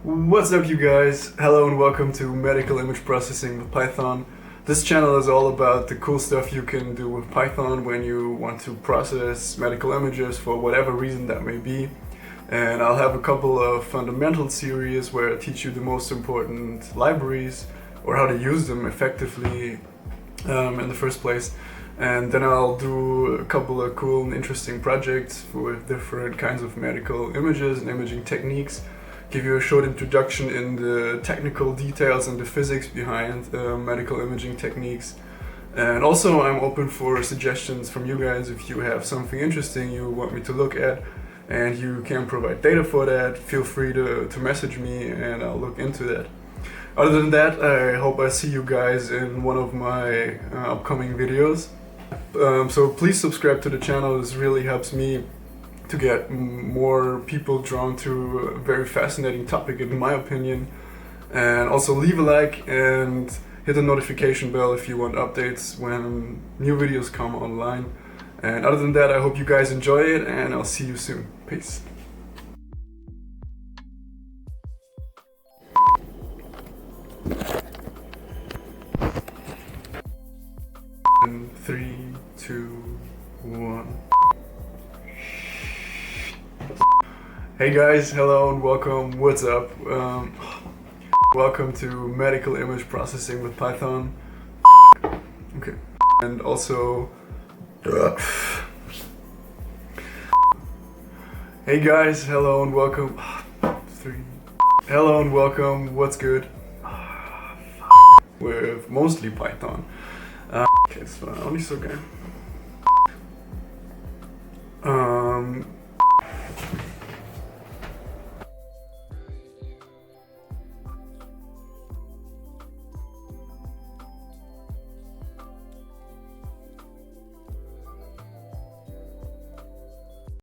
What's up, you guys? Hello and welcome to Medical Image Processing with Python. This channel is all about the cool stuff you can do with Python when you want to process medical images for whatever reason that may be. And I'll have a couple of fundamental series where I teach you the most important libraries or how to use them effectively in the first place. And then I'll do a couple of cool and interesting projects with different kinds of medical images and imaging techniques. Give you a short introduction in the technical details and the physics behind medical imaging techniques. And also I'm open for suggestions from you guys. If you have something interesting you want me to look at and you can provide data for that, feel free to message me and I'll look into that. Other than that, I hope I see you guys in one of my upcoming videos. So please subscribe to the channel. This really helps me to get more people drawn to a very fascinating topic in my opinion. And also leave a like and hit the notification bell if you want updates when new videos come online. And other than that, I hope you guys enjoy it and I'll see you soon. Peace. In 3, 2, 1. Hey guys, hello and welcome. What's up? Welcome to Medical Image Processing with Python. Okay. And also, hey guys, hello and welcome. 3. Hello and welcome. What's good? With mostly Python. Okay, so auch nicht so geil.